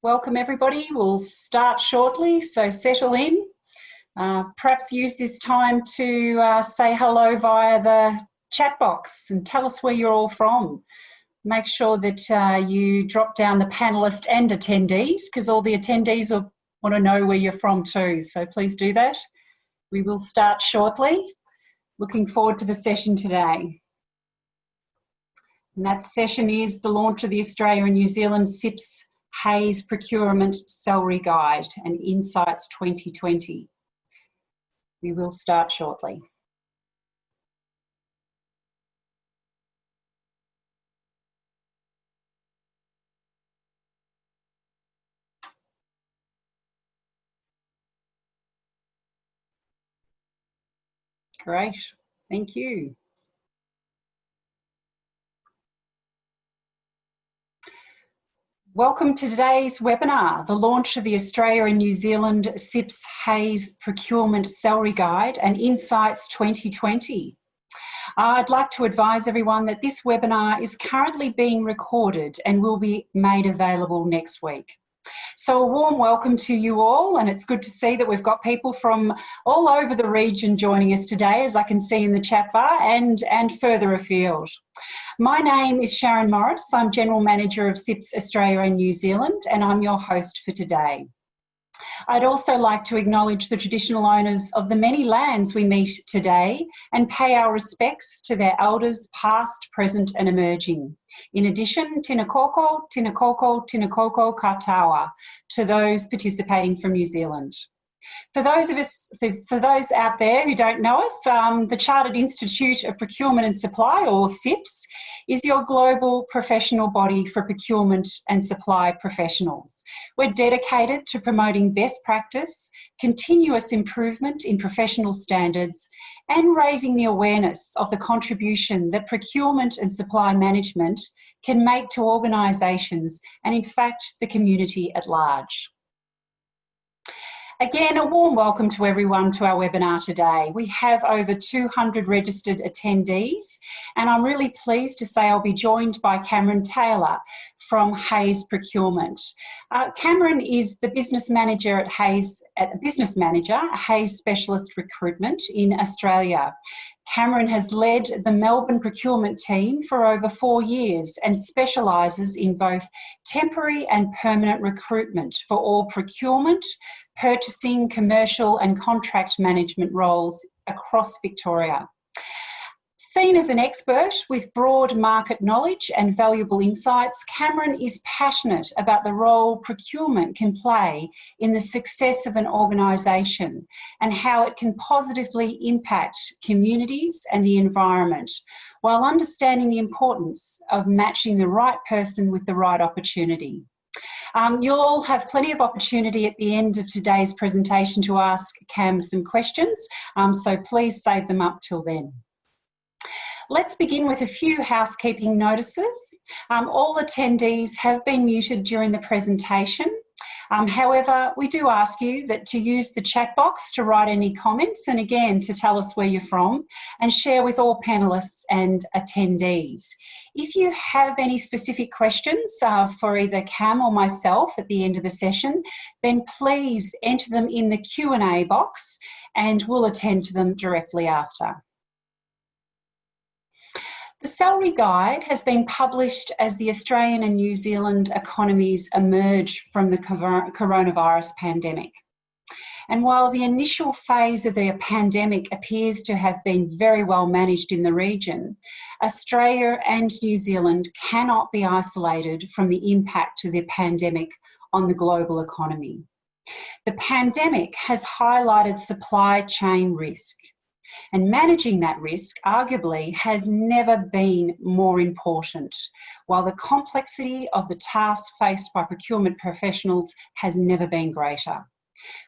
Welcome everybody. We'll start shortly, so settle in. Perhaps use this time to say hello via the chat box and tell us where you're all from. Make sure that you drop down the panelist and attendees, because all the attendees will want to know where you're from too, so please do that. We will start shortly. Looking forward to the session today. And that session is the launch of the Australia and New Zealand CIPS-HAYS Procurement Salary Guide and Insights 2020. We will start shortly. Great, thank you. Welcome to today's webinar, the launch of the Australia and New Zealand CIPS-HAYS Procurement Salary Guide and Insights 2020. I'd like to advise everyone that this webinar is currently being recorded and will be made available next week. So a warm welcome to you all, and it's good to see that we've got people from all over the region joining us today, as I can see in the chat bar, and further afield. My name is Sharon Morris. I'm General Manager of CIPS Australia and New Zealand, and I'm your host for today. I'd also like to acknowledge the traditional owners of the many lands we meet today and pay our respects to their elders past, present and emerging. In addition, Tēnā koukou, Tēnā koukou, Tēnā koukou katoa to those participating from New Zealand. For those out there who don't know us, the Chartered Institute of Procurement and Supply, or CIPS, is your global professional body for procurement and supply professionals. We're dedicated to promoting best practice, continuous improvement in professional standards, and raising the awareness of the contribution that procurement and supply management can make to organisations and, in fact, the community at large. Again, a warm welcome to everyone to our webinar today. We have over 200 registered attendees, and I'm really pleased to say I'll be joined by Cameron Taylor from Hays Procurement. Cameron is the business manager at Hays, Hays Specialist Recruitment in Australia. Cameron has led the Melbourne procurement team for over 4 years and specialises in both temporary and permanent recruitment for all procurement, purchasing, commercial and contract management roles across Victoria. Seen as an expert with broad market knowledge and valuable insights, Cameron is passionate about the role procurement can play in the success of an organisation and how it can positively impact communities and the environment, while understanding the importance of matching the right person with the right opportunity. You'll all have plenty of opportunity at the end of today's presentation to ask Cam some questions, so please save them up till then. Let's begin with a few housekeeping notices. All attendees have been muted during the presentation. However, we do ask you to use the chat box to write any comments, and again to tell us where you're from, and share with all panellists and attendees. If you have any specific questions for either Cam or myself at the end of the session, then please enter them in the Q&A box and we'll attend to them directly after. The Salary Guide has been published as the Australian and New Zealand economies emerge from the coronavirus pandemic. And while the initial phase of the pandemic appears to have been very well managed in the region, Australia and New Zealand cannot be isolated from the impact of the pandemic on the global economy. The pandemic has highlighted supply chain risk. And managing that risk, arguably, has never been more important, while the complexity of the tasks faced by procurement professionals has never been greater.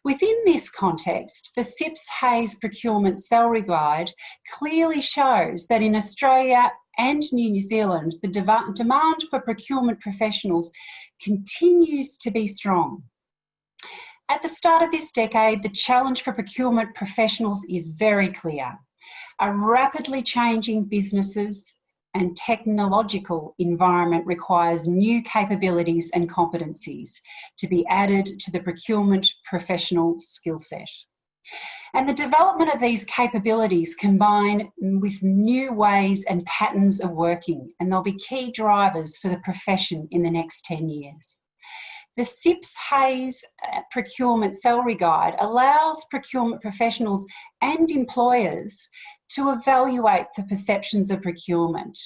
Within this context, the CIPS-HAYS Procurement Salary Guide clearly shows that in Australia and New Zealand, the demand for procurement professionals continues to be strong. At the start of this decade, the challenge for procurement professionals is very clear. A rapidly changing businesses and technological environment requires new capabilities and competencies to be added to the procurement professional skill set. And the development of these capabilities combine with new ways and patterns of working, and they'll be key drivers for the profession in the next 10 years. The CIPS-HAYS Procurement Salary Guide allows procurement professionals and employers to evaluate the perceptions of procurement,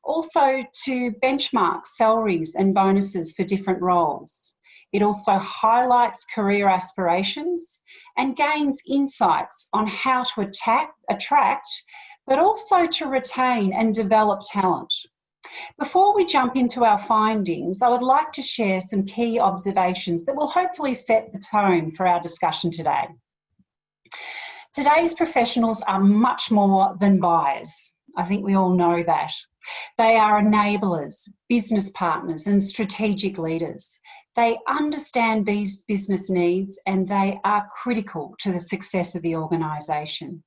also to benchmark salaries and bonuses for different roles. It also highlights career aspirations and gains insights on how to attract, but also to retain and develop talent. Before we jump into our findings, I would like to share some key observations that will hopefully set the tone for our discussion today. Today's professionals are much more than buyers. I think we all know that. They are enablers, business partners, and strategic leaders. They understand these business needs and they are critical to the success of the organisation.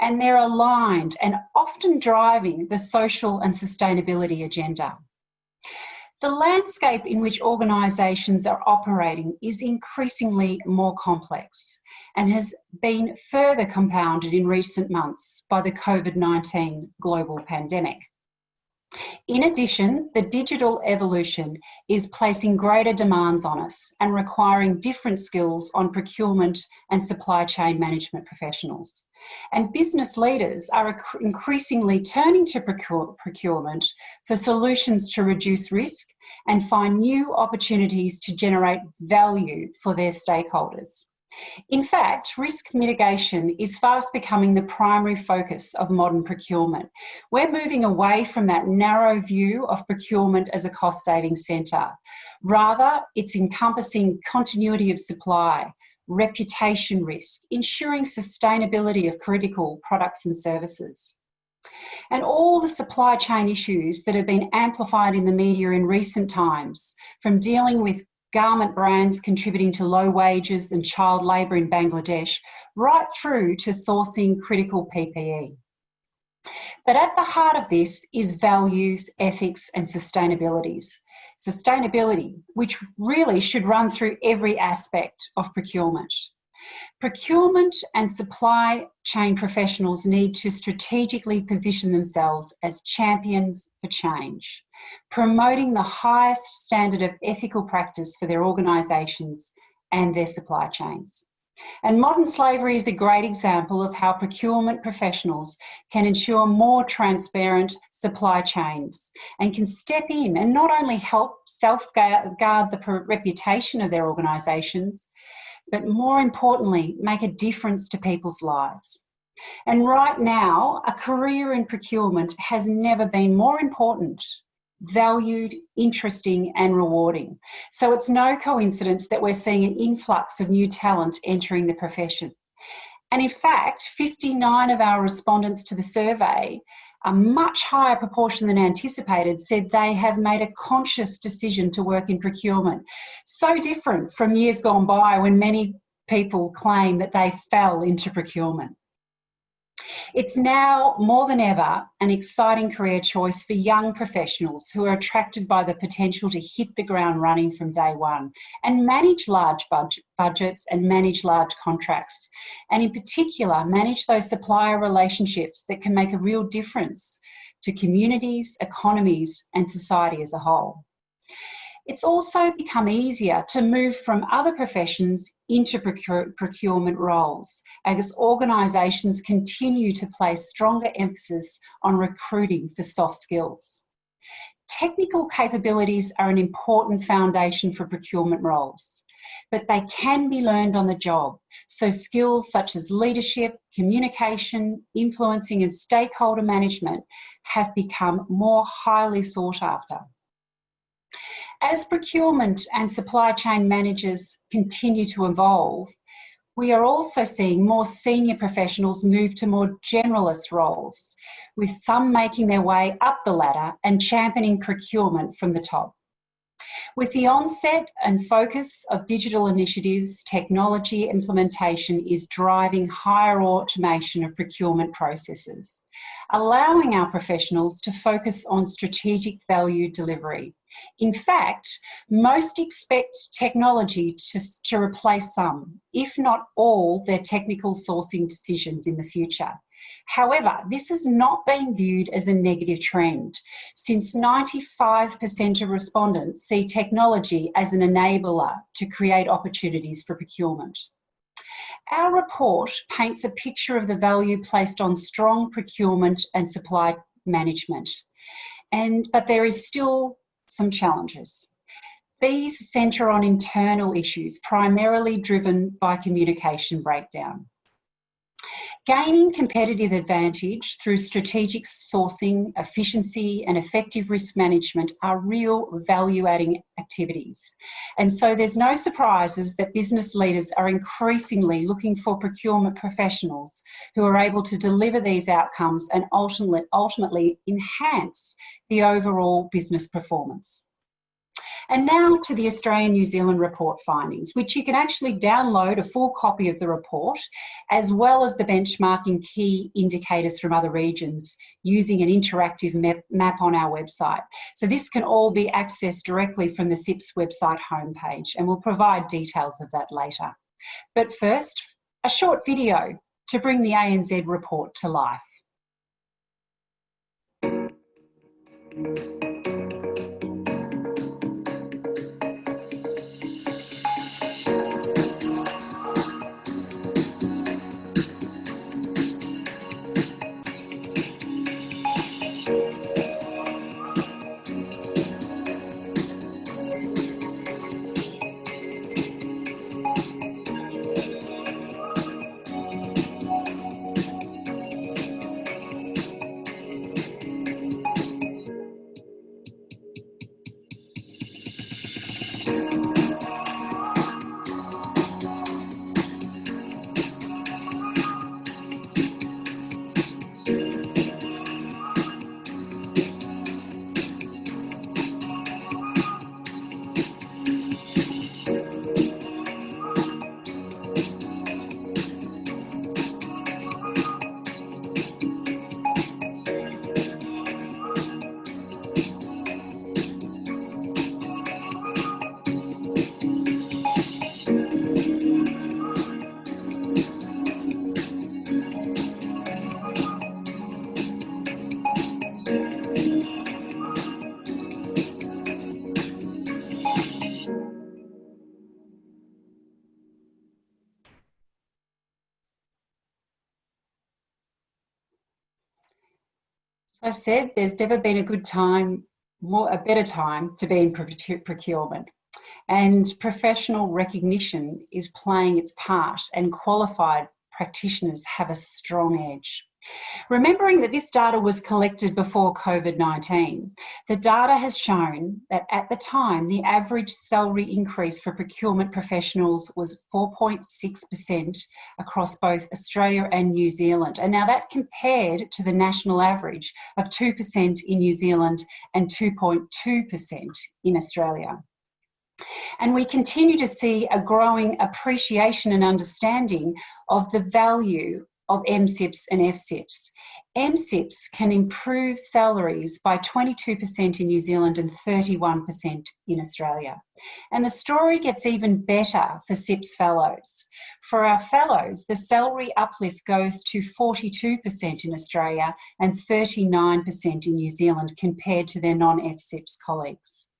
And they're aligned and often driving the social and sustainability agenda. The landscape in which organisations are operating is increasingly more complex and has been further compounded in recent months by the COVID-19 global pandemic. In addition, the digital evolution is placing greater demands on us and requiring different skills on procurement and supply chain management professionals. And business leaders are increasingly turning to procurement for solutions to reduce risk and find new opportunities to generate value for their stakeholders. In fact, risk mitigation is fast becoming the primary focus of modern procurement. We're moving away from that narrow view of procurement as a cost-saving centre. Rather, it's encompassing continuity of supply, reputation risk, ensuring sustainability of critical products and services. And all the supply chain issues that have been amplified in the media in recent times, from dealing with garment brands contributing to low wages and child labour in Bangladesh, right through to sourcing critical PPE. But at the heart of this is values, ethics and sustainability, which really should run through every aspect of procurement. Procurement and supply chain professionals need to strategically position themselves as champions for change, promoting the highest standard of ethical practice for their organisations and their supply chains. And modern slavery is a great example of how procurement professionals can ensure more transparent supply chains and can step in and not only help safeguard the reputation of their organisations, but more importantly, make a difference to people's lives. And right now, a career in procurement has never been more important, valued, interesting and rewarding. So it's no coincidence that we're seeing an influx of new talent entering the profession. And in fact, 59 of our respondents to the survey, a much higher proportion than anticipated, said they have made a conscious decision to work in procurement. So different from years gone by when many people claim that they fell into procurement. It's now more than ever an exciting career choice for young professionals who are attracted by the potential to hit the ground running from day one and manage large budgets and manage large contracts, and in particular manage those supplier relationships that can make a real difference to communities, economies and society as a whole. It's also become easier to move from other professions into procurement roles as organisations continue to place stronger emphasis on recruiting for soft skills. Technical capabilities are an important foundation for procurement roles, but they can be learned on the job. So skills such as leadership, communication, influencing and stakeholder management have become more highly sought after. As procurement and supply chain managers continue to evolve, we are also seeing more senior professionals move to more generalist roles, with some making their way up the ladder and championing procurement from the top. With the onset and focus of digital initiatives, technology implementation is driving higher automation of procurement processes, allowing our professionals to focus on strategic value delivery. In fact, most expect technology to replace some, if not all, their technical sourcing decisions in the future. However, this has not been viewed as a negative trend, since 95% of respondents see technology as an enabler to create opportunities for procurement. Our report paints a picture of the value placed on strong procurement and supply management, but there is still some challenges. These centre on internal issues, primarily driven by communication breakdown. Gaining competitive advantage through strategic sourcing, efficiency and effective risk management are real value-adding activities. And so there's no surprises that business leaders are increasingly looking for procurement professionals who are able to deliver these outcomes and ultimately enhance the overall business performance. And now to the Australian-New Zealand report findings, which you can actually download a full copy of the report, as well as the benchmarking key indicators from other regions using an interactive map on our website. So this can all be accessed directly from the CIPS website homepage, and we'll provide details of that later. But first, a short video to bring the ANZ report to life. As I said, there's never been a good time, a better time to be in procurement. And professional recognition is playing its part, and qualified practitioners have a strong edge. Remembering that this data was collected before COVID-19, the data has shown that at the time, the average salary increase for procurement professionals was 4.6% across both Australia and New Zealand. And now that compared to the national average of 2% in New Zealand and 2.2% in Australia. And we continue to see a growing appreciation and understanding of the value of MCIPS and FCIPS. MCIPS can improve salaries by 22% in New Zealand and 31% in Australia. And the story gets even better for CIPS fellows. For our fellows, the salary uplift goes to 42% in Australia and 39% in New Zealand compared to their non-FCIPS colleagues.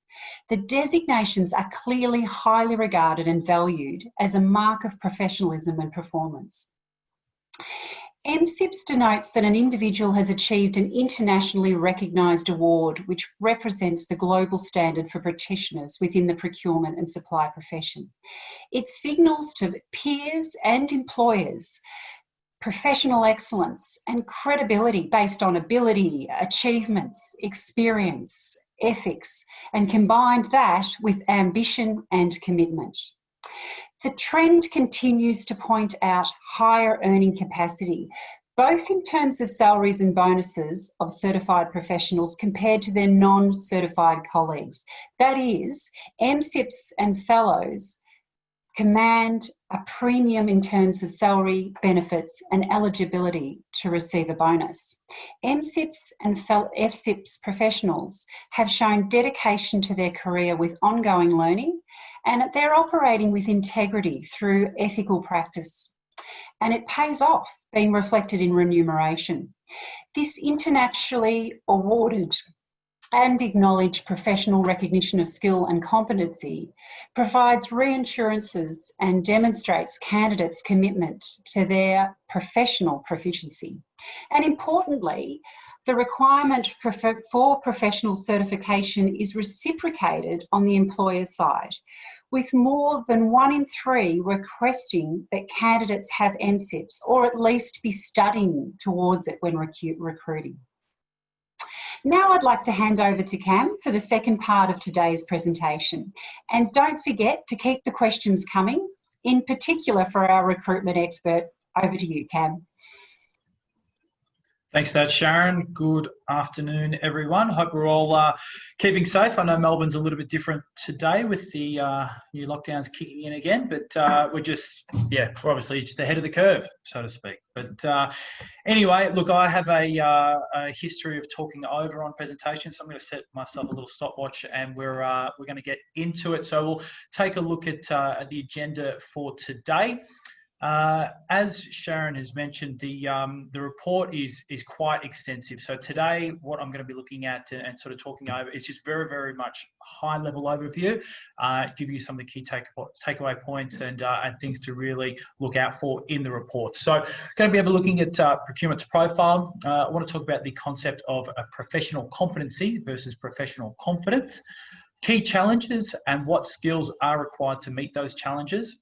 The designations are clearly highly regarded and valued as a mark of professionalism and performance. MCIPS denotes that an individual has achieved an internationally recognised award which represents the global standard for practitioners within the procurement and supply profession. It signals to peers and employers professional excellence and credibility based on ability, achievements, experience, ethics, and combined that with ambition and commitment. The trend continues to point out higher earning capacity, both in terms of salaries and bonuses of certified professionals compared to their non-certified colleagues. That is, MCIPS and fellows command a premium in terms of salary, benefits and eligibility to receive a bonus. MCIPS and FCIPS professionals have shown dedication to their career with ongoing learning, and they're operating with integrity through ethical practice. And it pays off, being reflected in remuneration. This internationally awarded and acknowledged professional recognition of skill and competency provides reassurances and demonstrates candidates' commitment to their professional proficiency. And importantly, the requirement for professional certification is reciprocated on the employer's side, with more than 1 in 3 requesting that candidates have MCIPS or at least be studying towards it when recruiting. Now I'd like to hand over to Cam for the second part of today's presentation. And don't forget to keep the questions coming, in particular for our recruitment expert. Over to you, Cam. Thanks for that, Sharon. Good afternoon, everyone. Hope we're all keeping safe. I know Melbourne's a little bit different today with the new lockdowns kicking in again, but we're just, we're obviously just ahead of the curve, so to speak. But anyway, look, I have a history of talking over on presentations, so I'm going to set myself a little stopwatch, and we're going to get into it. So we'll take a look at the agenda for today. As Sharon has mentioned, the report is quite extensive. So today, what I'm going to be looking at and sort of talking over is just very, very much high-level overview, give you some of the key takeaway points and things to really look out for in the report. So going to be looking at procurement's profile. I want to talk about the concept of a professional competency versus professional confidence, key challenges and what skills are required to meet those challenges.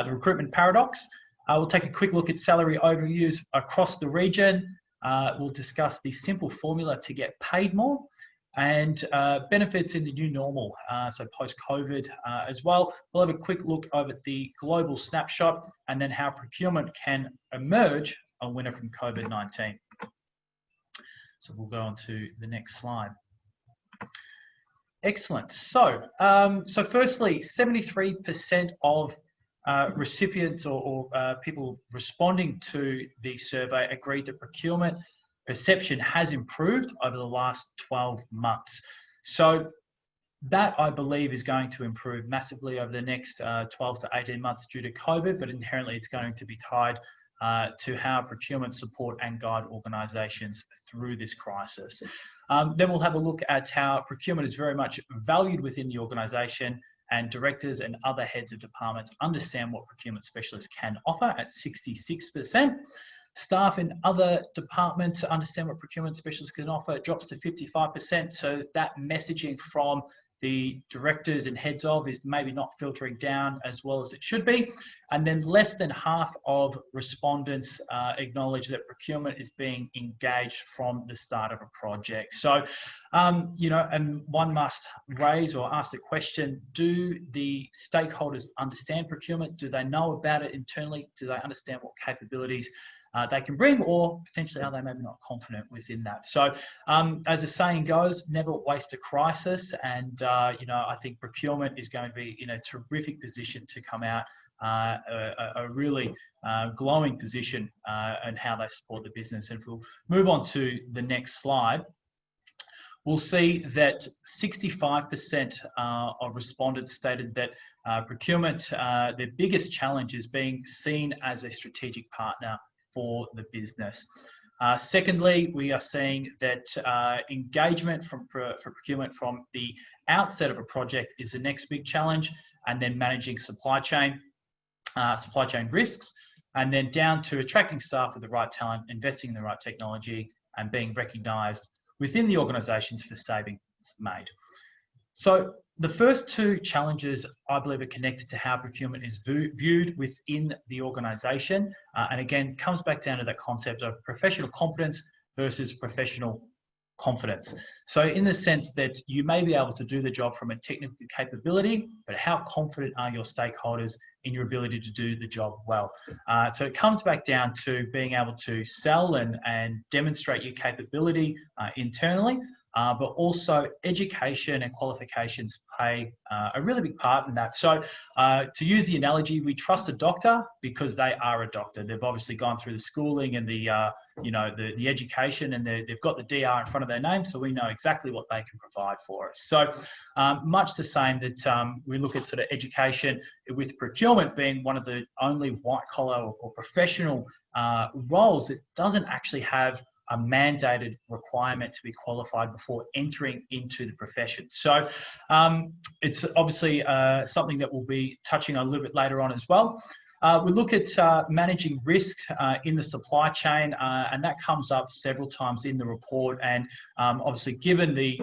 The recruitment paradox. We'll take a quick look at salary overviews across the region. We'll discuss the simple formula to get paid more and benefits in the new normal, so post-COVID as well. We'll have a quick look over at the global snapshot and then how procurement can emerge a winner from COVID-19. So we'll go on to the next slide. Excellent. So, firstly, 73% of recipients or people responding to the survey agreed that procurement perception has improved over the last 12 months. So that, I believe, is going to improve massively over the next 12 to 18 months due to COVID, but inherently it's going to be tied to how procurement support and guide organisations through this crisis. Then we'll have a look at how procurement is very much valued within the organisation, and directors and other heads of departments understand what procurement specialists can offer at 66%. Staff in other departments understand what procurement specialists can offer. It drops to 55%. So that messaging from the directors and heads of is maybe not filtering down as well as it should be. And then less than half of respondents acknowledge that procurement is being engaged from the start of a project. So, and one must raise or ask the question, do the stakeholders understand procurement? Do they know about it internally? Do they understand what capabilities they can bring, or potentially are they maybe not confident within that? So as the saying goes, never waste a crisis. And, I think procurement is going to be in a terrific position to come out a really glowing position and how they support the business. And if we'll move on to the next slide, we'll see that 65% of respondents stated that procurement, their biggest challenge is being seen as a strategic partner for the business. Secondly, we are seeing that engagement for procurement from the outset of a project is the next big challenge, and then managing supply chain risks, and then down to attracting staff with the right talent, investing in the right technology, and being recognised within the organisations for savings made. So the first two challenges, I believe, are connected to how procurement is viewed within the organisation. And again, comes back down to that concept of professional competence versus professional confidence. So in the sense that you may be able to do the job from a technical capability, but how confident are your stakeholders in your ability to do the job well? So it comes back down to being able to sell and demonstrate your capability internally, but also education and qualifications play a really big part in that. So to use the analogy, we trust a doctor because they are a doctor. They've obviously gone through the schooling and the education, and they've got the DR in front of their name, so we know exactly what they can provide for us. So much the same that we look at sort of education, with procurement being one of the only white collar or professional roles that doesn't actually have a mandated requirement to be qualified before entering into the profession. So it's obviously something that we'll be touching on a little bit later on as well. We look at managing risk in the supply chain, and that comes up several times in the report. And obviously, given the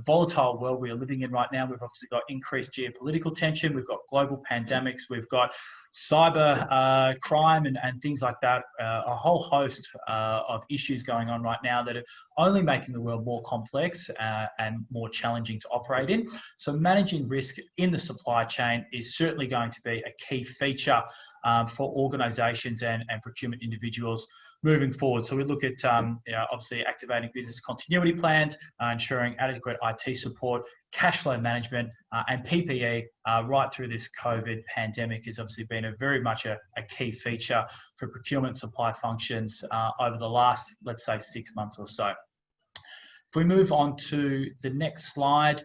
volatile world we are living in right now, we've obviously got increased geopolitical tension, we've got global pandemics, we've got cyber crime and things like that, a whole host of issues going on right now that are only making the world more complex and more challenging to operate in. So managing risk in the supply chain is certainly going to be a key feature for organisations and procurement individuals moving forward. So we look at obviously activating business continuity plans, ensuring adequate IT support, cash flow management, and PPE right through this COVID pandemic has obviously been very much a key feature for procurement supply functions over the last, let's say, 6 months or so. If we move on to the next slide,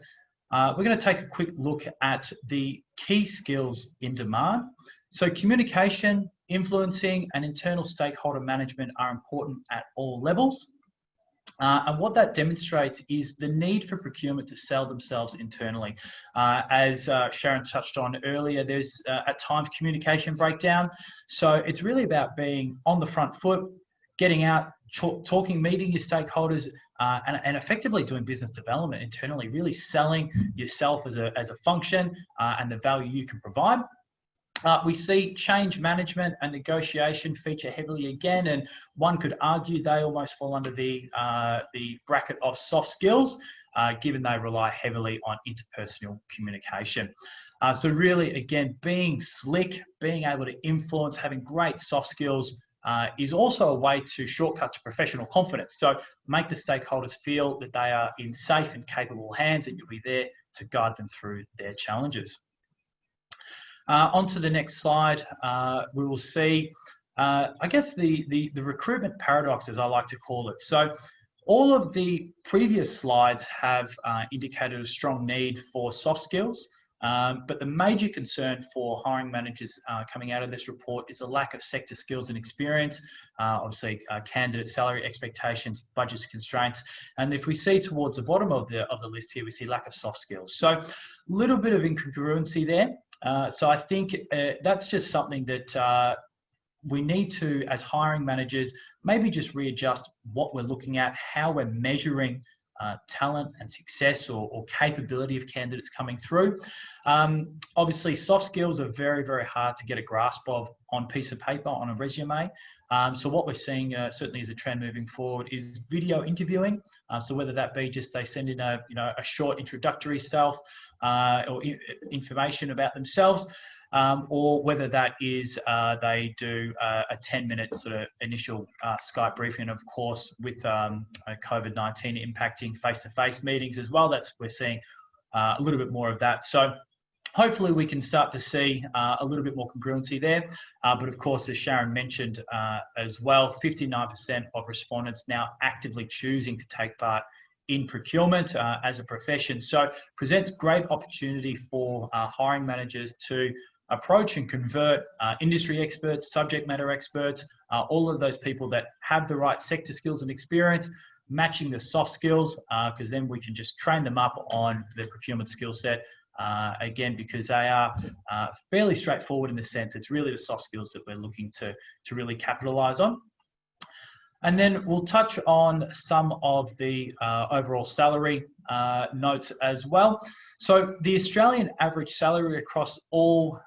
we're going to take a quick look at the key skills in demand. So communication, influencing, and internal stakeholder management are important at all levels. And what that demonstrates is the need for procurement to sell themselves internally. As Sharon touched on earlier, there's at times communication breakdown. So it's really about being on the front foot, getting out, talking, meeting your stakeholders, and effectively doing business development internally, really selling yourself as a function and the value you can provide. We see change management and negotiation feature heavily again, and one could argue they almost fall under the bracket of soft skills, given they rely heavily on interpersonal communication. So really, again, being slick, being able to influence, having great soft skills is also a way to shortcut to professional confidence. So make the stakeholders feel that they are in safe and capable hands, and you'll be there to guide them through their challenges. On to the next slide, we will see, I guess, the recruitment paradox, as I like to call it. So all of the previous slides have indicated a strong need for soft skills, but the major concern for hiring managers coming out of this report is a lack of sector skills and experience, obviously candidate salary expectations, budgets, constraints. And if we see towards the bottom of the list here, we see lack of soft skills. So a little bit of incongruency there. So I think that's just something that we need to, as hiring managers, maybe just readjust what we're looking at, how we're measuring talent and success or capability of candidates coming through. Obviously, soft skills are very, very hard to get a grasp of on piece of paper, on a resume. So what we're seeing certainly as a trend moving forward is video interviewing. So whether that be just they send in a short introductory self or information about themselves, or whether that is they do a 10-minute sort of initial Skype briefing, of course, with COVID-19 impacting face-to-face meetings as well. We're seeing a little bit more of that. So hopefully we can start to see a little bit more congruency there. But of course, as Sharon mentioned as well, 59% of respondents now actively choosing to take part in procurement as a profession. So presents great opportunity for hiring managers to approach and convert industry experts, subject matter experts, all of those people that have the right sector skills and experience, matching the soft skills, because then we can just train them up on the procurement skill set. Again, because they are fairly straightforward in the sense it's really the soft skills that we're looking to really capitalize on. And then we'll touch on some of the overall salary notes as well. So the Australian average salary across all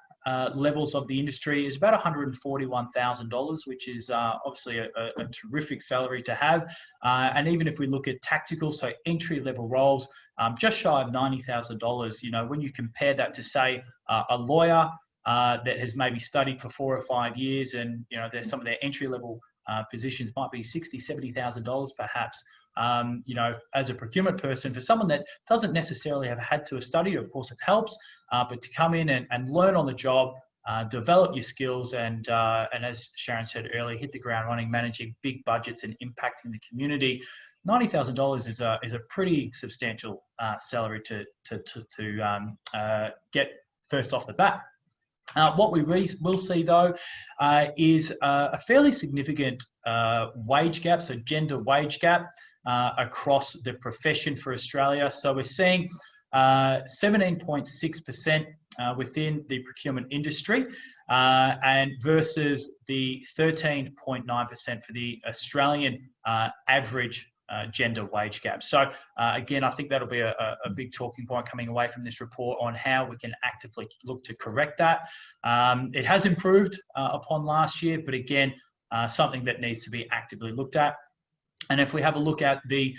levels of the industry is about $141,000, which is obviously a terrific salary to have. And even if we look at tactical, so entry-level roles, just shy of $90,000. You know, when you compare that to, say, a lawyer that has maybe studied for 4 or 5 years, and you know, there's some of their entry-level positions might be $60,000, $70,000 perhaps. You know, as a procurement person, for someone that doesn't necessarily have had to study, of course it helps, but to come in and learn on the job, develop your skills, and as Sharon said earlier, hit the ground running, managing big budgets and impacting the community. $90,000 is a pretty substantial salary to get first off the bat. What we will see though is a fairly significant wage gap, so gender wage gap across the profession for Australia. So we're seeing 17.6% within the procurement industry, and versus the 13.9% for the Australian average gender wage gap. So again, I think that'll be a big talking point coming away from this report on how we can actively look to correct that. It has improved upon last year, but again, something that needs to be actively looked at. And if we have a look at the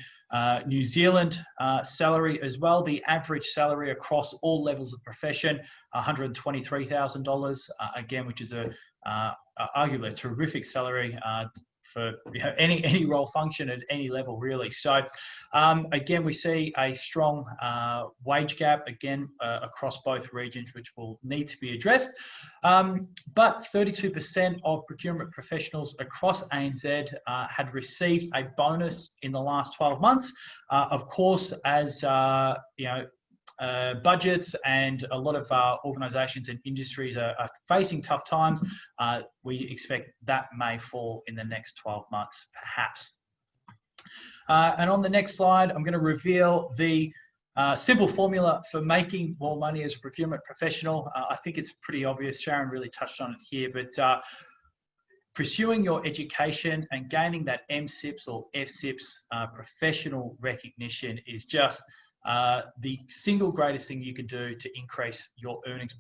New Zealand salary as well, the average salary across all levels of profession, $123,000, again, which is arguably a terrific salary for any role function at any level, really. So again, we see a strong wage gap again across both regions, which will need to be addressed. But 32% of procurement professionals across ANZ had received a bonus in the last 12 months. Of course, as you know, budgets and a lot of organisations and industries are facing tough times, we expect that may fall in the next 12 months, perhaps. And on the next slide, I'm going to reveal the simple formula for making more money as a procurement professional. I think it's pretty obvious. Sharon really touched on it here, but pursuing your education and gaining that MCIPS or FCIPS professional recognition is just the single greatest thing you can do to increase your earnings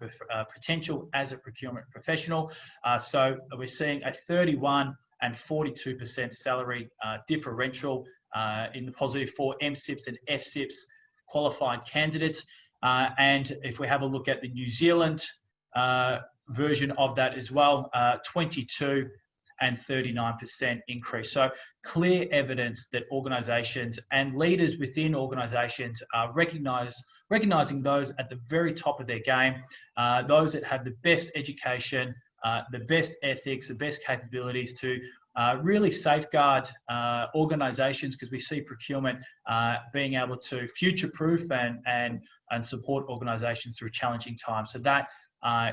potential as a procurement professional. So we're seeing a 31 and 42% salary differential in the positive for MCIPS and FCIPS qualified candidates. And if we have a look at the New Zealand version of that as well, 22 and 39% increase. So clear evidence that organisations and leaders within organisations are recognising those at the very top of their game, those that have the best education, the best ethics, the best capabilities to really safeguard organisations, because we see procurement being able to future-proof and support organisations through challenging times. So that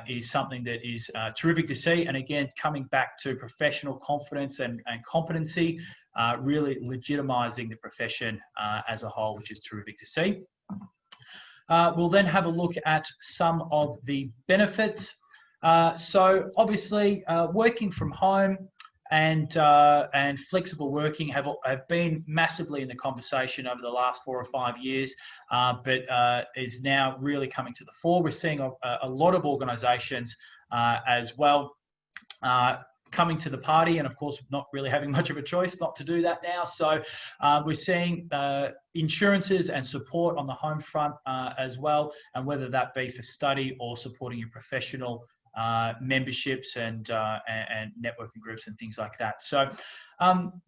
is something that is terrific to see. And again, coming back to professional confidence and competency, really legitimising the profession as a whole, which is terrific to see. We'll then have a look at some of the benefits. So obviously, working from home and flexible working have been massively in the conversation over the last 4 or 5 years, but is now really coming to the fore. We're seeing a lot of organisations as well coming to the party, and of course not really having much of a choice not to do that now. So we're seeing insurances and support on the home front as well, and whether that be for study or supporting your professional memberships and networking groups and things like that. So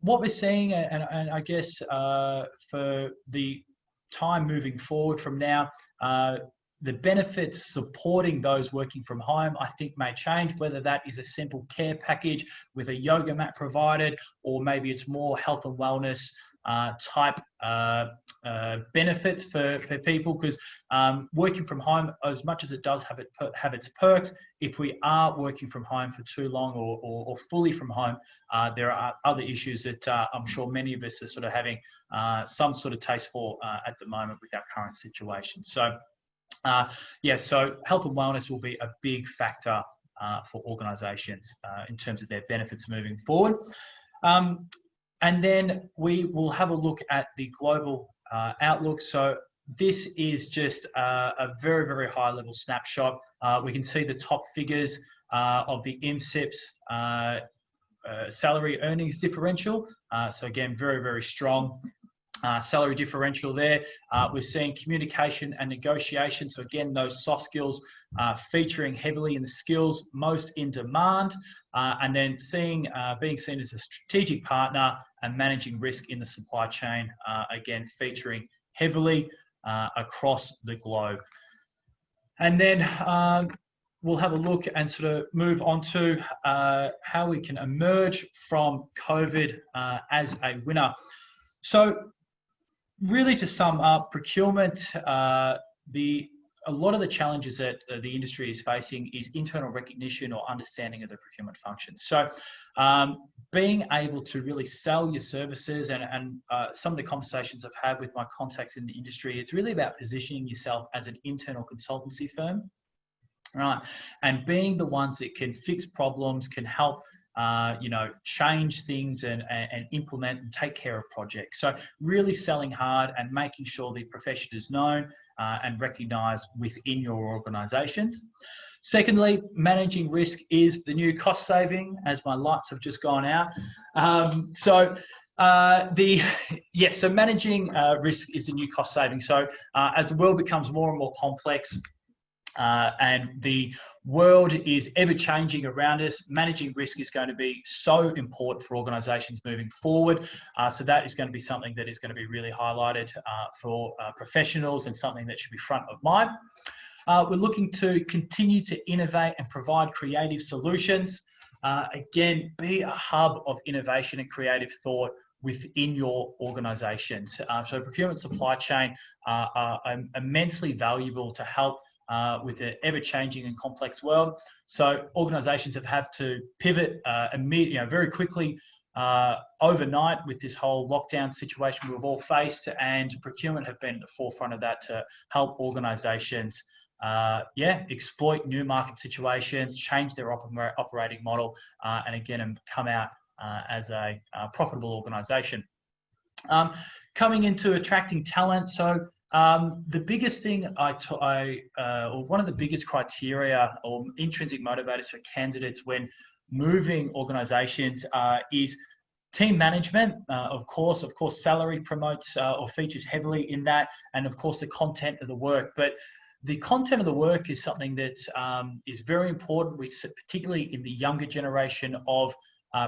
what we're seeing, and I guess for the time moving forward from now, the benefits supporting those working from home, I think, may change, whether that is a simple care package with a yoga mat provided, or maybe it's more health and wellness type benefits for people, because working from home, as much as it does have its perks, if we are working from home for too long or fully from home, there are other issues that I'm sure many of us are sort of having some sort of taste for at the moment with our current situation. So yeah, so health and wellness will be a big factor for organisations in terms of their benefits moving forward. And then we will have a look at the global outlook. So this is just a very, very high level snapshot. We can see the top figures of the CIPS salary earnings differential. So again, very, very strong salary differential there. We're seeing communication and negotiation. So again, those soft skills featuring heavily in the skills most in demand, and then being seen as a strategic partner and managing risk in the supply chain, again, featuring heavily across the globe. And then we'll have a look and sort of move on to how we can emerge from COVID as a winner. So really, to sum up, procurement, a lot of the challenges that the industry is facing is internal recognition or understanding of the procurement function. So being able to really sell your services, and some of the conversations I've had with my contacts in the industry, it's really about positioning yourself as an internal consultancy firm, right? And being the ones that can fix problems, can help change things and implement and take care of projects. So really selling hard and making sure the profession is known and recognised within your organisations. Secondly, managing risk is the new cost saving, as my lights have just gone out. So managing risk is the new cost saving. So as the world becomes more and more complex, and the world is ever changing around us, managing risk is going to be so important for organisations moving forward. So that is going to be something that is going to be really highlighted for professionals, and something that should be front of mind. We're looking to continue to innovate and provide creative solutions. Again, be a hub of innovation and creative thought within your organisations. So procurement supply chain are immensely valuable to help with the ever-changing and complex world. So organisations have had to pivot very quickly overnight with this whole lockdown situation we've all faced, and procurement have been at the forefront of that to help organisations exploit new market situations, change their operating model, and again, come out as a profitable organisation. Coming into attracting talent, so the biggest thing or one of the biggest criteria or intrinsic motivators for candidates when moving organisations is team management. Of course, salary promotes or features heavily in that, and of course the content of the work. But the content of the work is something that is very important, particularly in the younger generation of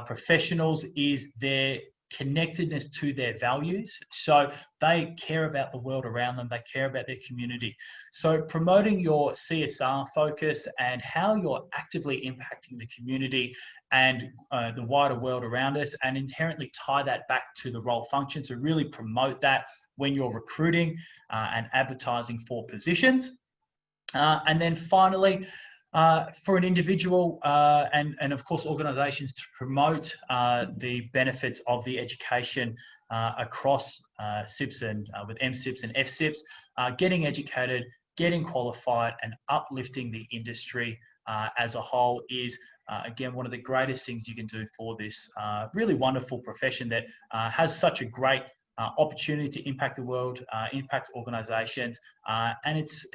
professionals, is their connectedness to their values. So they care about the world around them, they care about their community. So promoting your CSR focus and how you're actively impacting the community and the wider world around us, and inherently tie that back to the role function. So really promote that when you're recruiting and advertising for positions. And then finally, for an individual and of course organisations to promote the benefits of the education across CIPS and with MCIPS and FCIPS, getting educated, getting qualified, and uplifting the industry as a whole is again one of the greatest things you can do for this really wonderful profession that has such a great opportunity to impact the world, impact organisations, and it's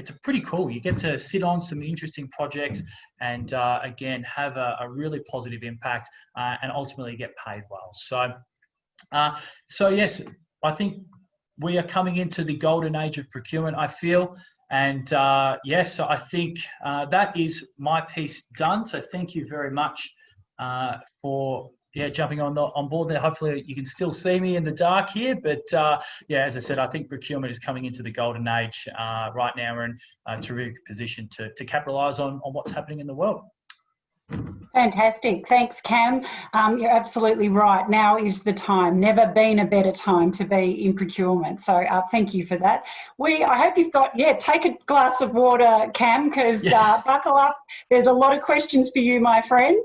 a pretty cool. You get to sit on some interesting projects and again have a really positive impact and ultimately get paid well. So yes, I think we are coming into the golden age of procurement, I feel, and yes, so I think that is my piece done. So thank you very much for jumping on board there. Hopefully you can still see me in the dark here, but as I said, I think procurement is coming into the golden age right now. We're in a terrific position to capitalise on what's happening in the world. Fantastic. Thanks, Cam. You're absolutely right. Now is the time. Never been a better time to be in procurement. So thank you for that. I hope you've got, take a glass of water, Cam, because buckle up. There's a lot of questions for you, my friend.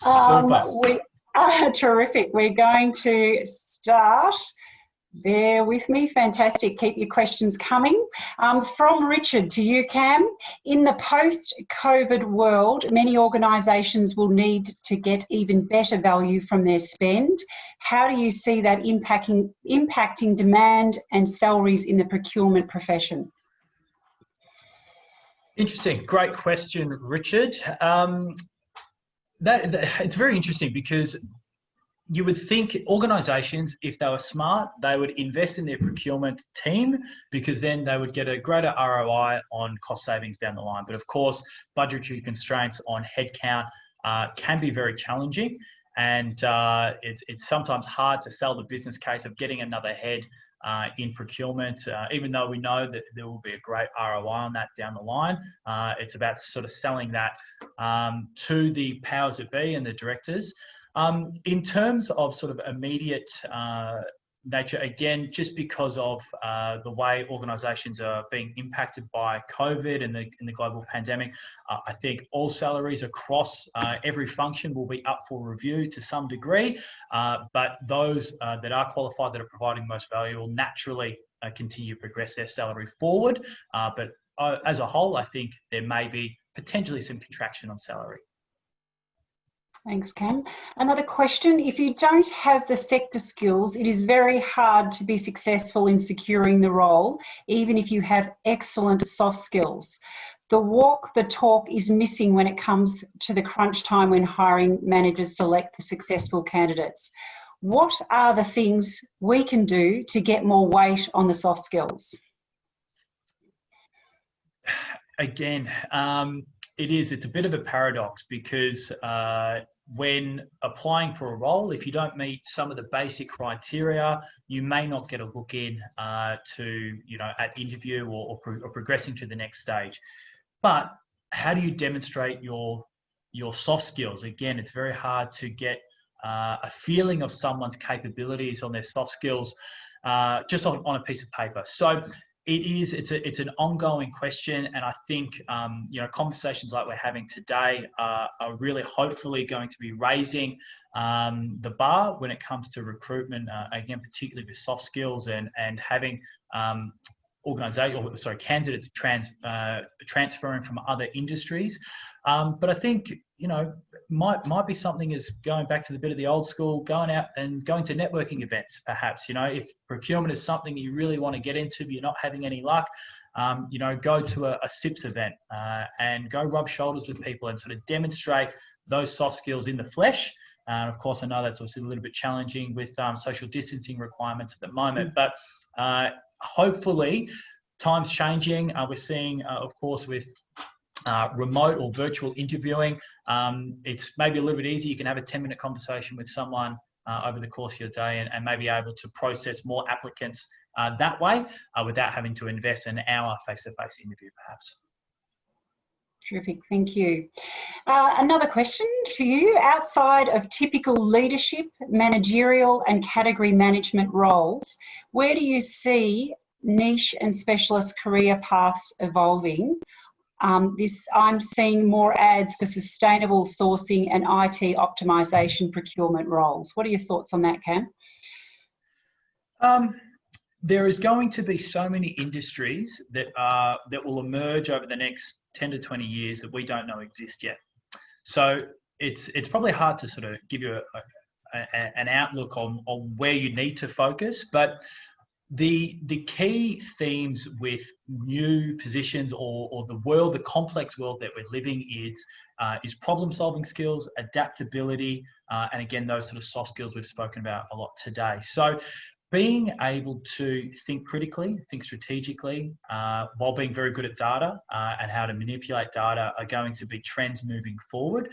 Super. Terrific. We're going to start Bear with me. Fantastic. Keep your questions coming. From Richard to you, Cam. In the post-COVID world, many organisations will need to get even better value from their spend. How do you see that impacting demand and salaries in the procurement profession? Interesting. Great question, Richard. It's very interesting because you would think organisations, if they were smart, they would invest in their procurement team because then they would get a greater ROI on cost savings down the line. But of course, budgetary constraints on headcount can be very challenging, and it's sometimes hard to sell the business case of getting another head in procurement, even though we know that there will be a great ROI on that down the line. It's about sort of selling that to the powers that be and the directors. In terms of sort of immediate nature, again, just because of the way organisations are being impacted by COVID and the global pandemic, I think all salaries across every function will be up for review to some degree, but those that are qualified, that are providing most value, will naturally continue to progress their salary forward. But as a whole, I think there may be potentially some contraction on salary. Thanks, Cam. Another question. If you don't have the sector skills, it is very hard to be successful in securing the role, even if you have excellent soft skills. The walk, the talk is missing when it comes to the crunch time when hiring managers select the successful candidates. What are the things we can do to get more weight on the soft skills? Again, it's a bit of a paradox because when applying for a role, if you don't meet some of the basic criteria, you may not get a look in to, at interview or progressing to the next stage. But how do you demonstrate your soft skills? Again, it's very hard to get a feeling of someone's capabilities on their soft skills just on a piece of paper. So it's an ongoing question, and I think conversations like we're having today are really hopefully going to be raising the bar when it comes to recruitment, again, particularly with soft skills and having candidates transferring from other industries. But I think might be something is going back to the bit of the old school, going out and going to networking events, perhaps. If procurement is something you really want to get into, but you're not having any luck, go to a CIPS event and go rub shoulders with people and sort of demonstrate those soft skills in the flesh. And of course, I know that's also a little bit challenging with social distancing requirements at the moment, but hopefully time's changing. We're seeing, of course, with remote or virtual interviewing, it's maybe a little bit easier. You can have a 10-minute conversation with someone over the course of your day and maybe able to process more applicants that way without having to invest an hour face-to-face interview, perhaps. Terrific, thank you. Another question to you. Outside of typical leadership, managerial and category management roles, where do you see niche and specialist career paths evolving? I'm seeing more ads for sustainable sourcing and IT optimisation procurement roles. What are your thoughts on that, Cam? There is going to be so many industries that will emerge over the next 10 to 20 years that we don't know exist yet. So it's probably hard to sort of give you an outlook on where you need to focus, but the key themes with new positions or the complex world that we're living is problem-solving skills, adaptability, and again, those sort of soft skills we've spoken about a lot today. So being able to think critically, think strategically, while being very good at data and how to manipulate data are going to be trends moving forward.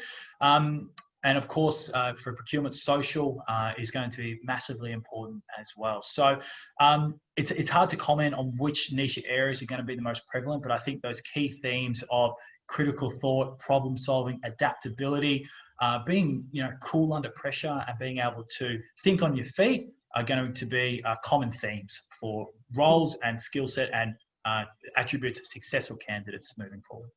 And of course, for procurement, social is going to be massively important as well. So it's hard to comment on which niche areas are going to be the most prevalent, but I think those key themes of critical thought, problem solving, adaptability, being cool under pressure and being able to think on your feet are going to be common themes for roles and skill set and attributes of successful candidates moving forward.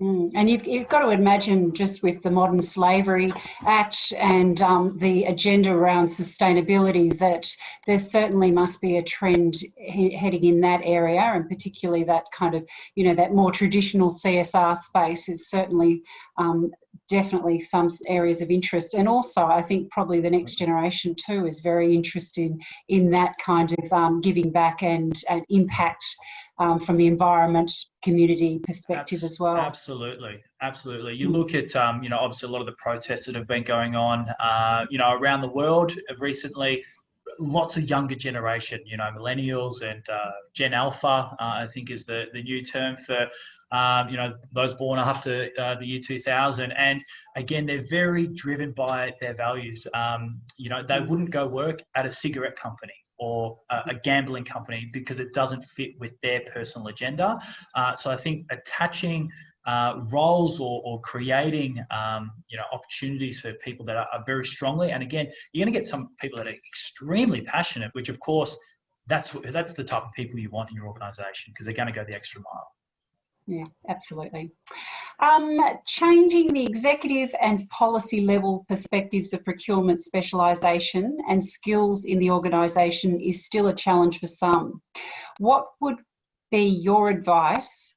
And you've got to imagine, just with the Modern Slavery Act and the agenda around sustainability, that there certainly must be a trend heading in that area, and particularly that kind of, that more traditional CSR space is certainly definitely some areas of interest. And also, I think probably the next generation too is very interested in that kind of giving back and impact from the environment community perspective as well. Absolutely. You look at, obviously a lot of the protests that have been going on, around the world recently. Lots of younger generation, millennials and Gen Alpha, I think is the new term for, those born after the year 2000. And again, they're very driven by their values. They wouldn't go work at a cigarette company or a gambling company because it doesn't fit with their personal agenda. So I think attaching roles or creating opportunities for people that are very strongly, and again, you're going to get some people that are extremely passionate, which of course that's the type of people you want in your organisation, because they're going to go the extra mile. Yeah, absolutely. Changing the executive and policy level perspectives of procurement specialisation and skills in the organisation is still a challenge for some. What would be your advice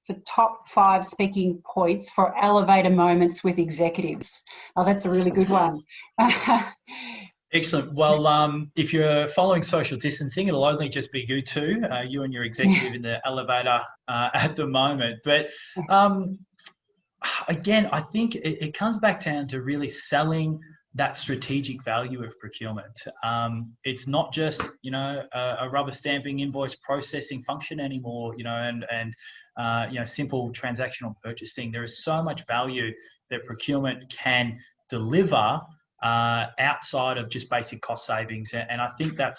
for top 5 speaking points for elevator moments with executives? Oh, that's a really good one. Excellent. Well, if you're following social distancing, it'll only just be you two, you and your executive in the elevator at the moment. But again, I think it comes back down to really selling that strategic value of procurement. It's not just, a rubber stamping invoice processing function anymore, and simple transactional purchasing. There is so much value that procurement can deliver outside of just basic cost savings. And I think that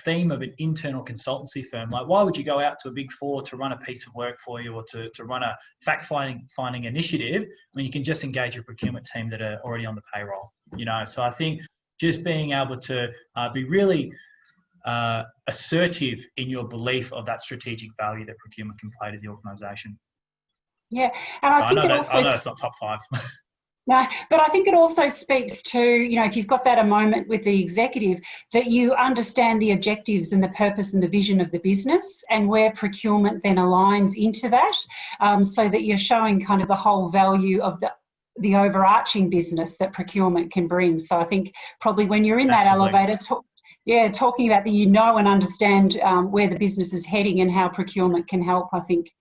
theme of an internal consultancy firm, like why would you go out to a Big Four to run a piece of work for you, or to run a fact-finding initiative when you can just engage a procurement team that are already on the payroll? So I think just being able to be really assertive in your belief of that strategic value that procurement can play to the organisation. Yeah, and I think I know it's not top 5. No, but I think it also speaks to, if you've got that a moment with the executive, that you understand the objectives and the purpose and the vision of the business, and where procurement then aligns into that, so that you're showing kind of the whole value of the overarching business that procurement can bring. So I think probably when you're in that elevator, talking about and understand where the business is heading and how procurement can help, I think.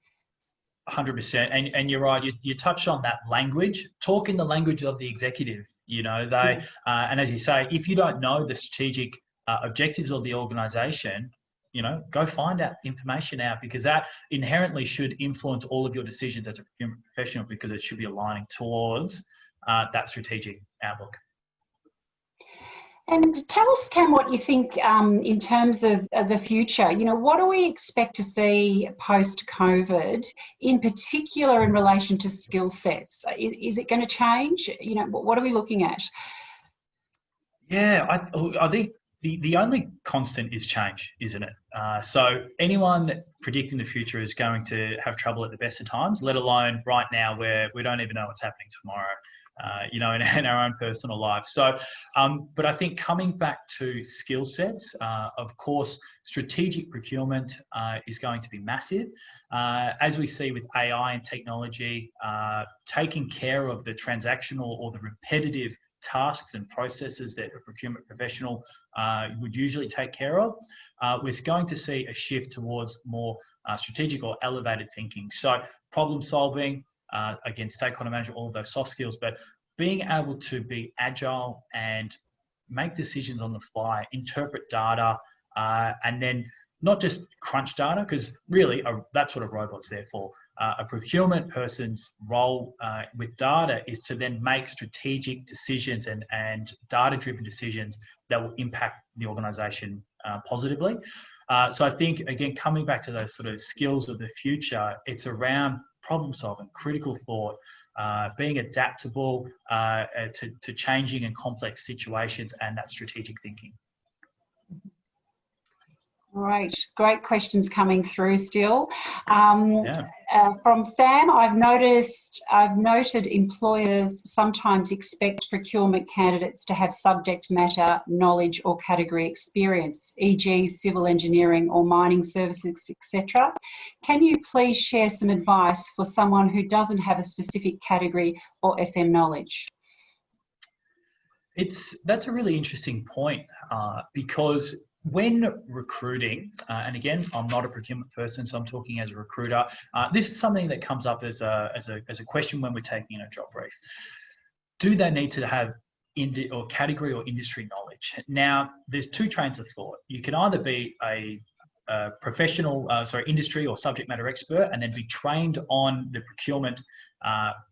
100%, and you're right. You touched on that language. Talk in the language of the executive. They and as you say, if you don't know the strategic objectives of the organisation, go find that information out, because that inherently should influence all of your decisions as a procurement professional, because it should be aligning towards that strategic outlook. And tell us, Cam, what you think in terms of the future. What do we expect to see post-COVID, in particular in relation to skill sets? Is it going to change? What are we looking at? Yeah, I think the only constant is change, isn't it? So anyone predicting the future is going to have trouble at the best of times, let alone right now, where we don't even know what's happening tomorrow. In our own personal lives. So, but I think coming back to skill sets, of course, strategic procurement is going to be massive. As we see with AI and technology, taking care of the transactional or the repetitive tasks and processes that a procurement professional would usually take care of, we're going to see a shift towards more strategic or elevated thinking. So problem solving, again, stakeholder management, all of those soft skills, but being able to be agile and make decisions on the fly, interpret data, and then not just crunch data, because really that's what a robot's there for. A procurement person's role with data is to then make strategic decisions and data-driven decisions that will impact the organisation positively. So I think, again, coming back to those sort of skills of the future, it's around problem solving, critical thought, being adaptable to changing and complex situations, and that strategic thinking. Great questions coming through still. From Sam, I've noted employers sometimes expect procurement candidates to have subject matter knowledge or category experience, e.g. civil engineering or mining services, etc. Can you please share some advice for someone who doesn't have a specific category or SM knowledge? That's a really interesting point because when recruiting, and again, I'm not a procurement person, so I'm talking as a recruiter. This is something that comes up as a question when we're taking a job brief. Do they need to have category or industry knowledge? Now, there's two trains of thought. You can either be a professional, industry or subject matter expert, and then be trained on the procurement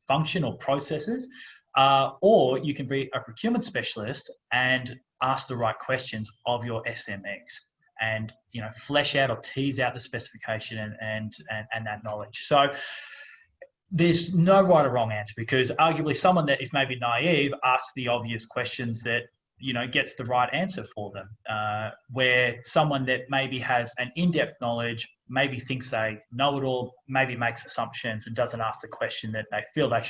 function or processes, or you can be a procurement specialist and ask the right questions of your SMEs, and flesh out or tease out the specification and that knowledge. So there's no right or wrong answer, because arguably someone that is maybe naive asks the obvious questions that gets the right answer for them, where someone that maybe has an in-depth knowledge maybe thinks they know it all, maybe makes assumptions and doesn't ask the question that they feel they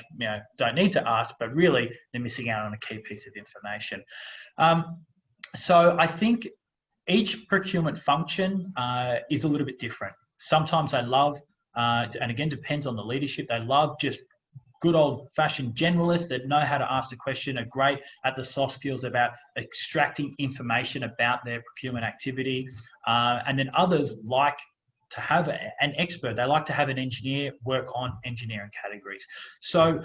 don't need to ask, but really they're missing out on a key piece of information. So I think each procurement function is a little bit different. Sometimes I love, and again, depends on the leadership, they love just good old-fashioned generalists that know how to ask the question, are great at the soft skills about extracting information about their procurement activity. And then others like to have an expert. They like to have an engineer work on engineering categories. So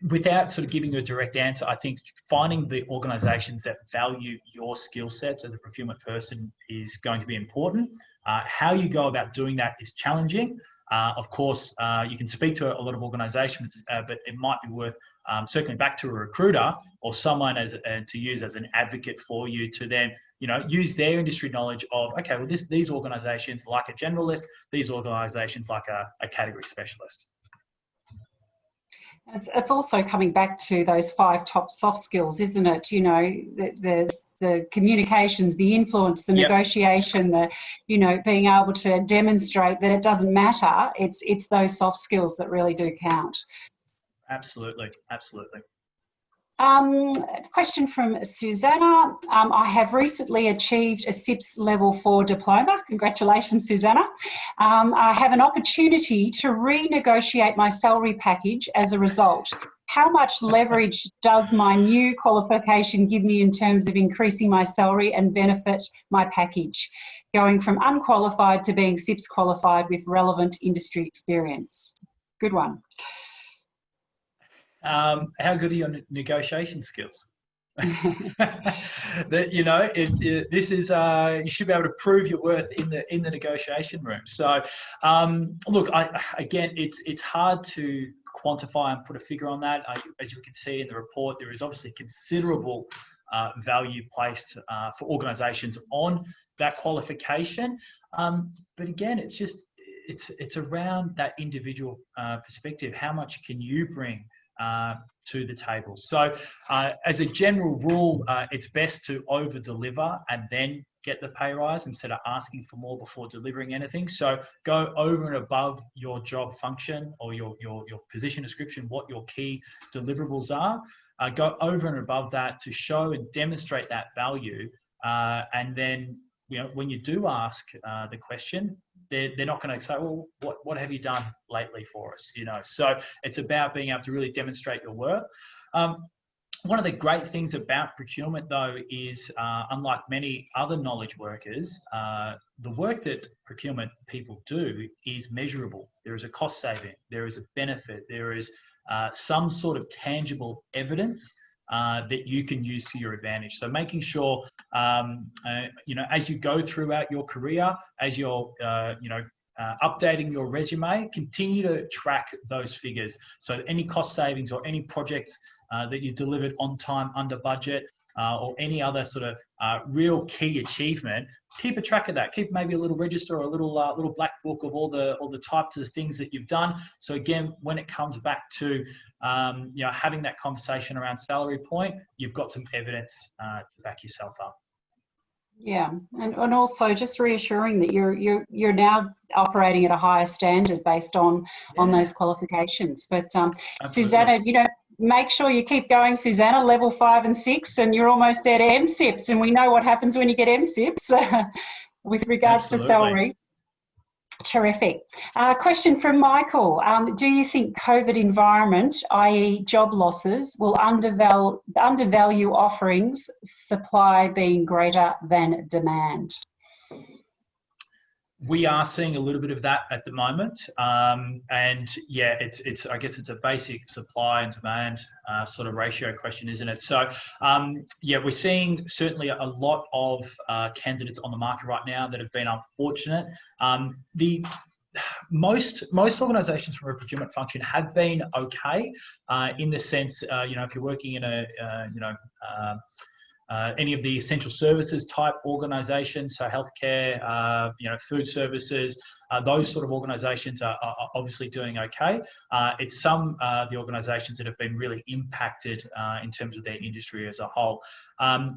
without sort of giving you a direct answer, I think finding the organisations that value your skill sets as a procurement person is going to be important. How you go about doing that is challenging. Of course, you can speak to a lot of organisations, but it might be worth circling back to a recruiter or someone to use as an advocate for you to then, use their industry knowledge of, okay, well, these organisations like a generalist, these organisations like a category specialist. It's also coming back to those 5 top soft skills, isn't it? There's the communications, the influence, the negotiation, the being able to demonstrate that it doesn't matter. It's those soft skills that really do count. Absolutely, absolutely. Question from Susanna. I have recently achieved a CIPS Level 4 diploma. Congratulations, Susanna. I have an opportunity to renegotiate my salary package as a result. How much leverage does my new qualification give me in terms of increasing my salary and benefit my package, going from unqualified to being CIPS qualified with relevant industry experience? Good one. How good are your negotiation skills? This is you should be able to prove your worth in the negotiation room. So look, again, it's hard to quantify and put a figure on that. As you can see in the report, there is obviously considerable value placed for organisations on that qualification. But again, it's around that individual perspective. How much can you bring to the table? So as a general rule, it's best to over deliver and then get the pay rise instead of asking for more before delivering anything. So go over and above your job function or your position description, what your key deliverables are. Go over and above that to show and demonstrate that value, and then when you do ask the question, they're not going to say, well, what have you done lately for us? So it's about being able to really demonstrate your work. One of the great things about procurement, though, is unlike many other knowledge workers, the work that procurement people do is measurable. There is a cost saving, there is a benefit, there is some sort of tangible evidence that you can use to your advantage. So making sure, as you go throughout your career, as you're, updating your resume, continue to track those figures. So any cost savings or any projects that you delivered on time, under budget, or any other sort of real key achievement, keep a track of that. Keep maybe a little register or a little black book of all the types of things that you've done. So again, when it comes back to having that conversation around salary point, you've got some evidence to back yourself up. Yeah, and also just reassuring that you're now operating at a higher standard based on Yeah, those qualifications. But absolutely. Susanna, make sure you keep going, Susanna. Level 5 and 6, and you're almost there to MSIPS, and we know what happens when you get MSIPS with regards to Absolutely. salary. Terrific. Question from Michael. Do you think COVID environment, i.e. job losses, will undervalue offerings, supply being greater than demand? We are seeing a little bit of that at the moment, and yeah, it's I guess it's a basic supply and demand sort of ratio question, isn't it? So yeah, we're seeing certainly a lot of candidates on the market right now that have been unfortunate. The most organisations from a procurement function have been okay in the sense, if you're working in a any of the essential services type organisations, so healthcare, food services, those sort of organisations are obviously doing okay. It's some the organisations that have been really impacted in terms of their industry as a whole.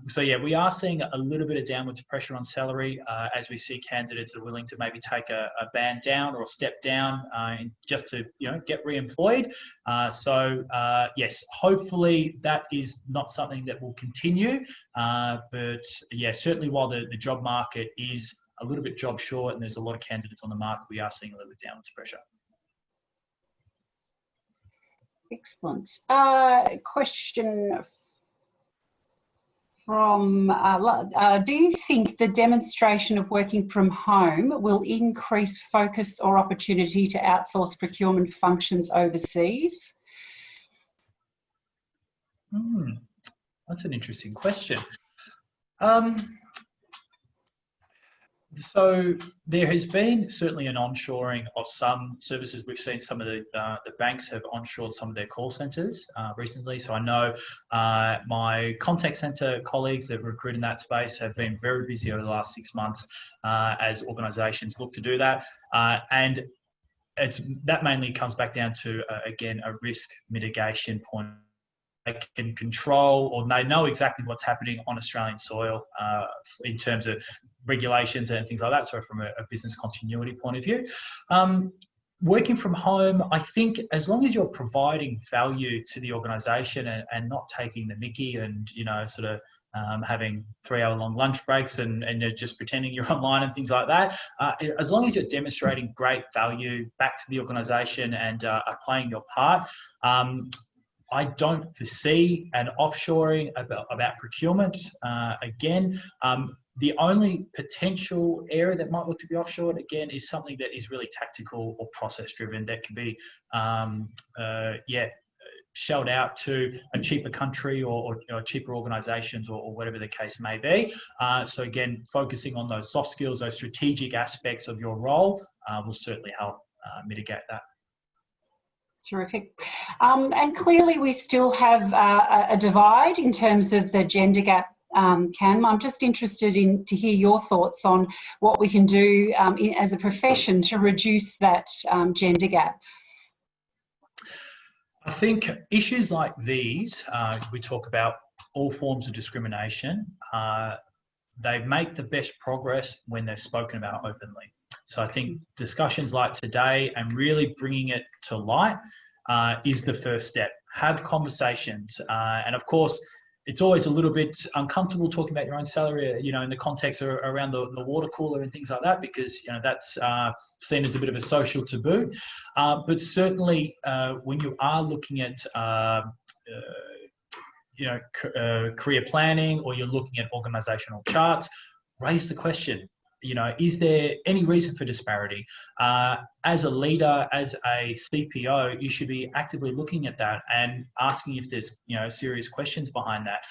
So yeah, we are seeing a little bit of downwards pressure on salary as we see candidates that are willing to maybe take a band down or a step down just to get re-employed. So yes, hopefully that is not something that will continue. But yeah, certainly while the job market is a little bit job short and there's a lot of candidates on the market, we are seeing a little bit downwards pressure. Excellent. Question from, do you think the demonstration of working from home will increase focus or opportunity to outsource procurement functions overseas? That's an interesting question. So there has been certainly an onshoring of some services. We've seen some of the banks have onshored some of their call centres recently. So I know my contact centre colleagues that recruit in that space have been very busy over the last 6 months as organisations look to do that. And that mainly comes back down to, again, a risk mitigation point. They can control, or they know exactly what's happening on Australian soil in terms of regulations and things like that. So from a business continuity point of view, working from home, I think as long as you're providing value to the organisation and not taking the mickey and sort of having 3-hour-long lunch breaks and you're just pretending you're online and things like that, as long as you're demonstrating great value back to the organisation and are playing your part, I don't foresee an offshoring about procurement. Again, the only potential area that might look to be offshored, again, is something that is really tactical or process driven that can be, shelled out to a cheaper country or cheaper organisations or whatever the case may be. So again, focusing on those soft skills, those strategic aspects of your role will certainly help mitigate that. Terrific. And clearly we still have a divide in terms of the gender gap, Cam. I'm just interested to hear your thoughts on what we can do as a profession to reduce that gender gap. I think issues like these, we talk about all forms of discrimination, they make the best progress when they're spoken about openly. So I think discussions like today and really bringing it to light is the first step. Have conversations. And of course, it's always a little bit uncomfortable talking about your own salary, in the context around the water cooler and things like that, because, that's seen as a bit of a social taboo. But certainly when you are looking at, career planning, or you're looking at organisational charts, raise the question. Is there any reason for disparity? As a leader, as a CPO, you should be actively looking at that and asking if there's, serious questions behind that.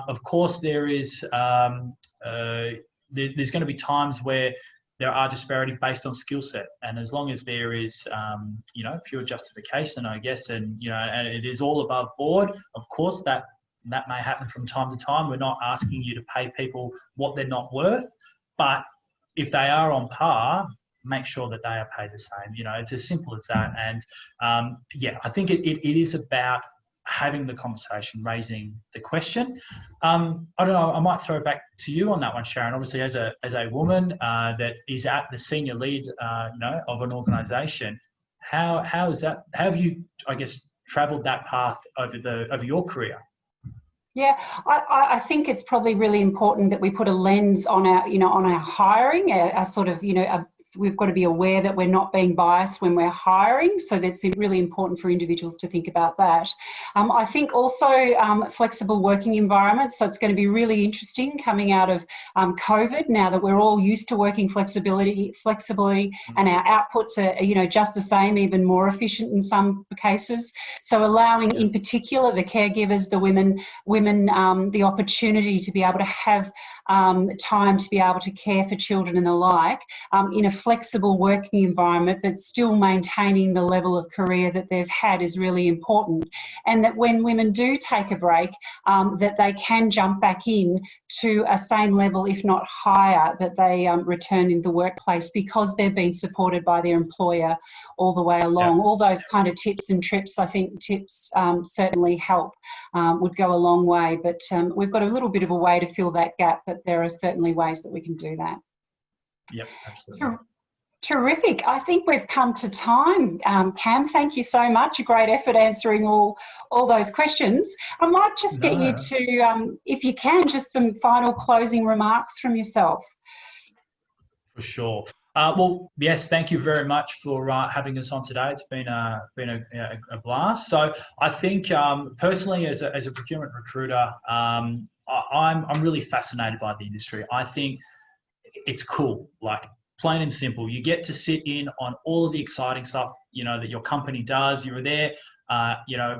Of course, there's going to be times where there are disparity based on skill set, and as long as there is, pure justification, I guess, and and it is all above board. Of course, that may happen from time to time. We're not asking you to pay people what they're not worth, but if they are on par, make sure that they are paid the same. It's as simple as that. And I think it is about having the conversation, raising the question. I don't know, I might throw it back to you on that one, Sharon. Obviously, as a woman that is at the senior lead, of an organisation, how have you, I guess, travelled that path over your career? Yeah, I think it's probably really important that we put a lens on our, on our hiring, a sort of, we've got to be aware that we're not being biased when we're hiring. So that's really important for individuals to think about that. I think also flexible working environments. So it's going to be really interesting coming out of COVID, now that we're all used to working flexibly, and our outputs are, just the same, even more efficient in some cases. So allowing, in particular, the caregivers, the women, the opportunity to be able to have time to be able to care for children and the like in a flexible working environment, but still maintaining the level of career that they've had is really important. And that when women do take a break, that they can jump back in to a same level, if not higher, that they return in the workplace because they've been supported by their employer all the way along. All those kind of tips and trips, I think tips certainly help, would go a long way. But we've got a little bit of a way to fill that gap, but there are certainly ways that we can do that. Yep, absolutely. Terrific. I think we've come to time. Cam, thank you so much. A great effort answering all those questions. I might just get you to, if you can, just some final closing remarks from yourself. For sure. Well, yes, thank you very much for having us on today. It's been a blast. So I think personally, as a procurement recruiter, I'm really fascinated by the industry. I think it's cool, like plain and simple. You get to sit in on all of the exciting stuff, that your company does. You're there,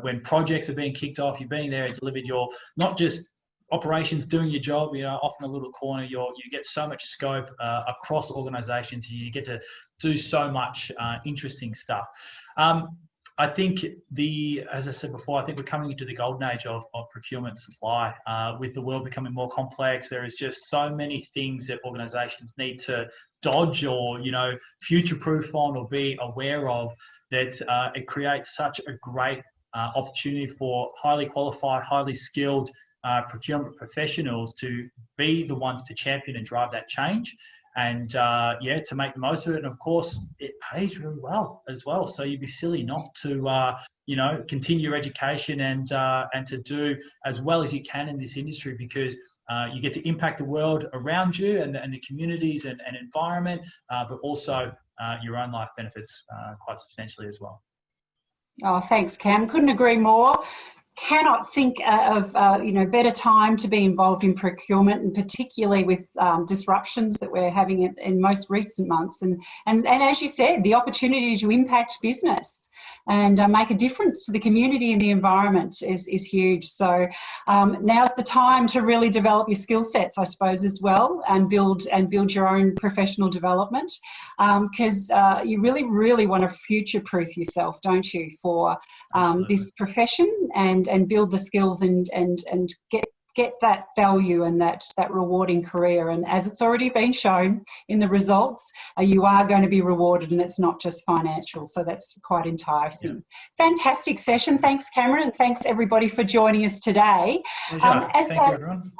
when projects are being kicked off, you're being there and delivered your, not just operations doing your job, off in a little corner, you get so much scope across organizations. You get to do so much interesting stuff. I think as I said before, I think we're coming into the golden age of procurement supply. With the world becoming more complex, there is just so many things that organizations need to dodge or, future-proof on or be aware of, that it creates such a great opportunity for highly qualified, highly skilled procurement professionals to be the ones to champion and drive that change, and to make the most of it. And of course, it pays really well as well. So you'd be silly not to continue your education and to do as well as you can in this industry, because you get to impact the world around you and the communities and environment, but also your own life benefits quite substantially as well. Oh, thanks, Cam. Couldn't agree more. Cannot think of better time to be involved in procurement, and particularly with disruptions that we're having in most recent months. And as you said, the opportunity to impact business and make a difference to the community and the environment is huge. So now's the time to really develop your skill sets, I suppose, as well, and build your own professional development, because you really want to future-proof yourself, don't you, for this profession, and build the skills and get that value and that rewarding career. And as it's already been shown in the results, you are going to be rewarded, and it's not just financial. So that's quite enticing. Yeah. Fantastic session. Thanks, Cameron, and thanks everybody for joining us today. Thank you, everyone.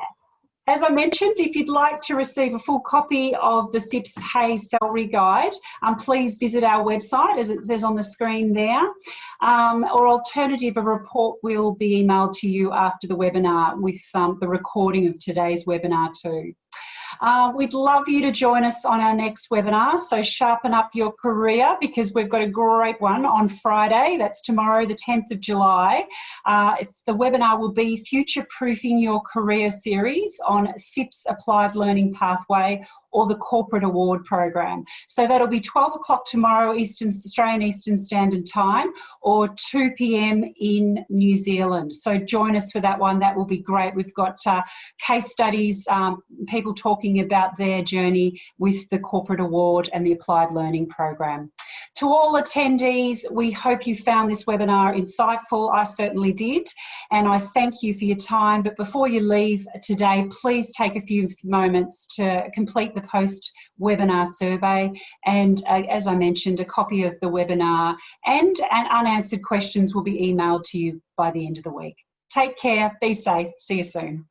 As I mentioned, if you'd like to receive a full copy of the CIPS-HAYS Salary Guide, please visit our website, as it says on the screen there. Or alternative, a report will be emailed to you after the webinar with the recording of today's webinar too. We'd love you to join us on our next webinar, so sharpen up your career, because we've got a great one on Friday. That's tomorrow, the 10th of July. The webinar will be Future Proofing Your Career series on CIPS Applied Learning Pathway, or the Corporate Award Program. So that'll be 12 o'clock tomorrow, Australian Eastern Standard Time, or 2 p.m. in New Zealand. So join us for that one. That will be great. We've got case studies, people talking about their journey with the Corporate Award and the Applied Learning Program. To all attendees, we hope you found this webinar insightful. I certainly did, and I thank you for your time. But before you leave today, please take a few moments to complete the post-webinar survey. And as I mentioned, a copy of the webinar and unanswered questions will be emailed to you by the end of the week. Take care, be safe, see you soon.